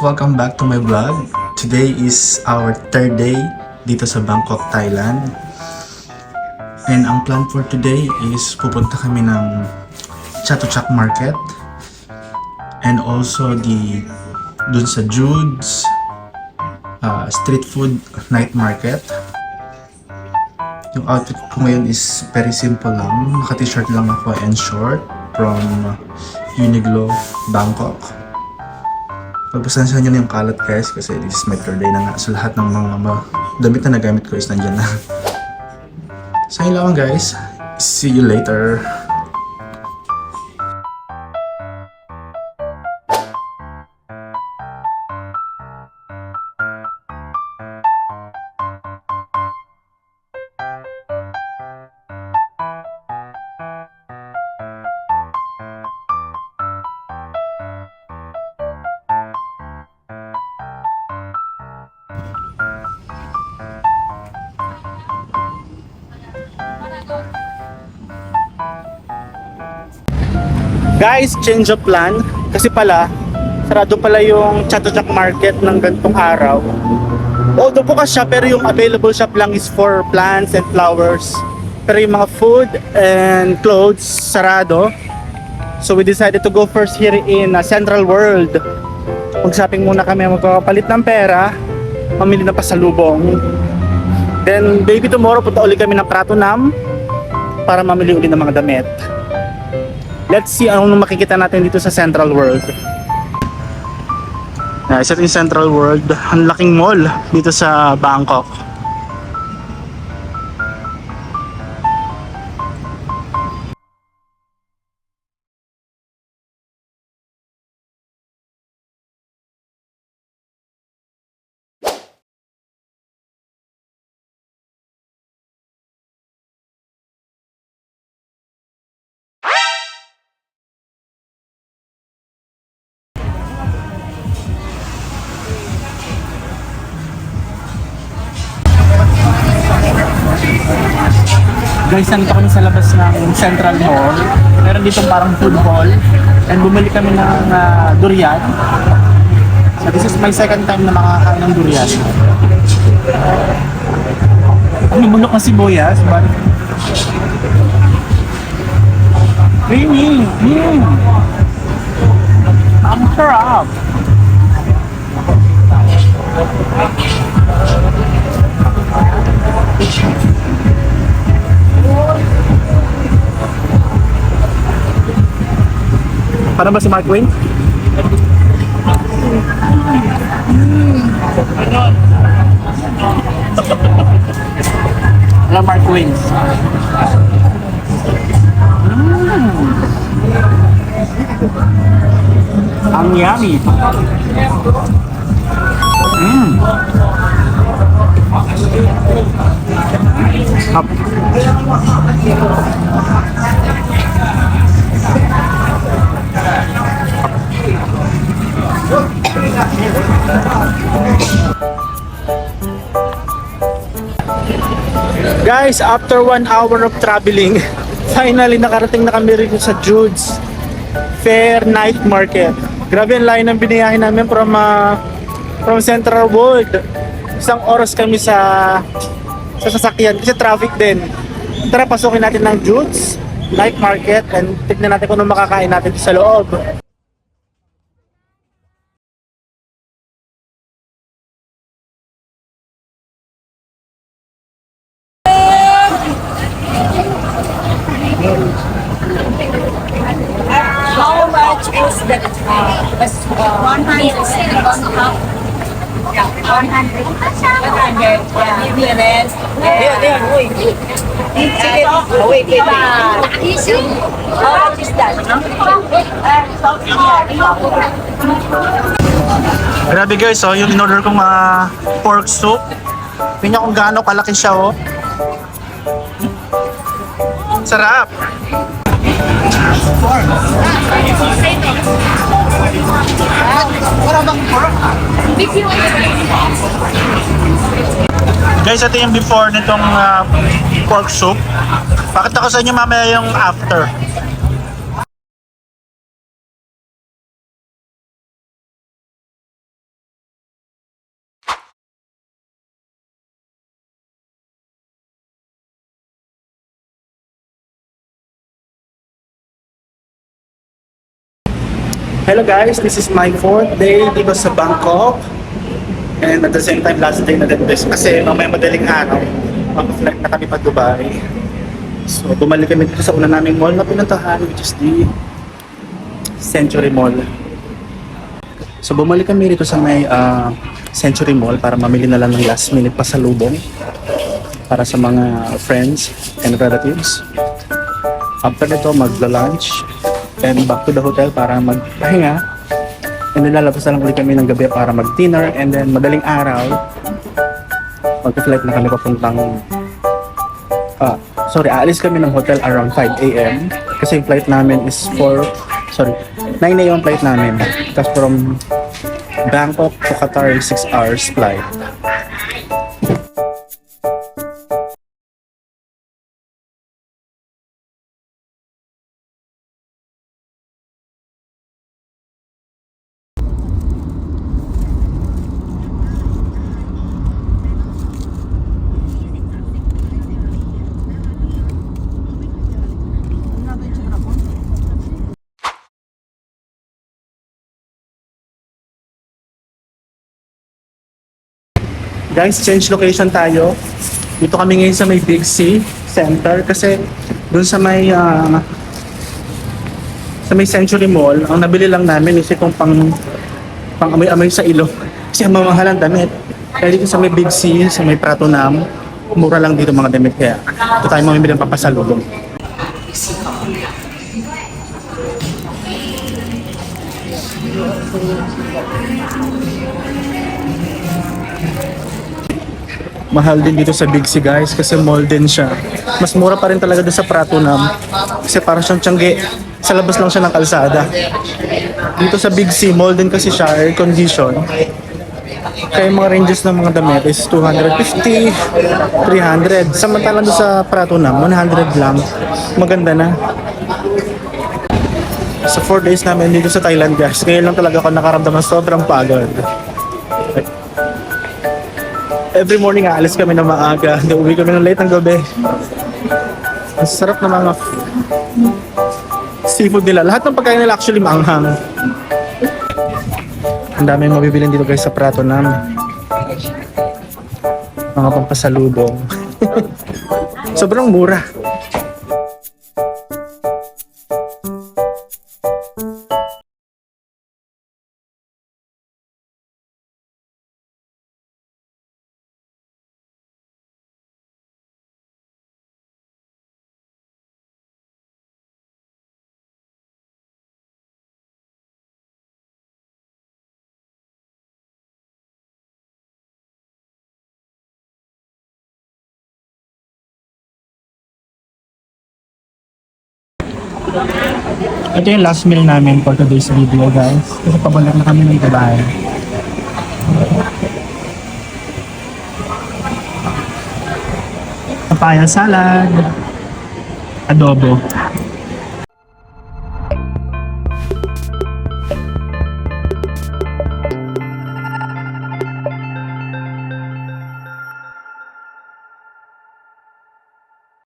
welcome back to my vlog. Today is our third day dito sa Bangkok, Thailand. And ang plan for today is pupunta kami ng Chatuchak Market and also dun sa Jude's street food night market. Yung outfit ko ngayon is very simple lang. Naka-t-shirt lang ako and short from Uniqlo, Bangkok. Pagpasensyaan nyo na yung kalat guys kasi this is my third day na nga. So lahat ng mga damit na nagamit ko is nandyan na. So yun lang guys. See you later. Guys, change of plan. Kasi pala, sarado pala yung Chatuchak Market ng ganitong araw. Although bukas siya, pero yung available shop lang is for plants and flowers. Pero yung mga food and clothes, sarado. So we decided to go first here in Central World. Mag-shopping muna kami, magpapalit ng pera, mamili na pasalubong. Then maybe tomorrow punta ulit kami ng Pratunam para mamili ulit ng mga damit. Let's see anong makikita natin dito sa Central World. Isa yung Central World, ang laking mall dito sa Bangkok. Guys, nandito kami sa labas ng Central Mall. Meron dito parang food hall. And bumili kami ng durian. So this is my second time na makakain ng durian. Ang bulok ng sibuyas, but creamy! Ang sarap! Para ba si Mark Wayne? Ano Mark Wayne? Ang yummy! Up. Guys, after 1 hour of traveling, finally nakarating na kami rin sa Jude's Fair Night Market. Grabe ang layo ng biniyahin namin from Central World. 1 oras kami sa sasakyan kasi traffic din. Tara, pasukin natin ng Jude's Night Market and tignan natin kung ano makakain natin sa loob. How much is the 100? Yeah, 100. 100. Yeah, give me the rest. There, wait. Wait. How much is that? Grabe guys, oh, yung in-order kong pork soup. Tingnan kung gaano kalaki siya, oh. Sarap! Guys, ito yung before nitong pork soup. Pakita ko sa inyo mamaya yung after. Hello guys, this is my 4th day dito sa Bangkok. And at the same time, last day na din this. Kasi mamaya madaling araw, mag-flight na kami pa Dubai. So bumalik kami dito sa una naming mall na pinuntahan, which is the Century Mall. So bumalik kami dito sa may Century Mall para mamili na lang ng last minute pasalubong para sa mga friends and relatives. After nito, magla-lunch and back to the hotel para magpahinga. And then lalabas na lang ulit kami ng gabi para mag-dinner. And then madaling araw, mag-flight na kami papuntang... aalis kami ng hotel around 5 a.m. Kasi yung flight namin is 9 a.m. flight namin. Tapos from Bangkok to Qatar, 6 hours flight. Guys, change location tayo. Dito kami ngayon sa may Big C Center kasi dun sa may Century Mall, ang nabili lang namin is itong pang amoy-amoy sa ilong. Kasi ang mamahalan damit. Kaya dito sa may Big C, sa may Pratunam, mura lang dito mga damit. Kaya ito tayo mamimili ng papasalubong. Mahal din dito sa Big C guys kasi mall din siya. Mas mura pa rin talaga doon sa Pratunam kasi parang siyang tiyangge. Sa labas lang siya ng kalsada. Dito sa Big C, mall din kasi siya, air condition. Kaya yung mga ranges ng mga damit is 250, 300. Samantalang doon sa Pratunam, 100 lang. Maganda na. Sa 4 days namin dito sa Thailand guys, ngayon lang talaga ako nakaramdaman sobrang pagod. Every morning aalis kami na maaga, uwi kami ng late ng gabi. Ang sarap ng mga seafood nila. Lahat ng pagkain nila actually maanghang. Ang dami mabibilin dito guys sa Pratunam. Mga pampasalubong. Sobrang mura. Ito yung last meal namin for today's video guys. Kasi pabalik na kami ng Dubai. Papaya salad, adobo.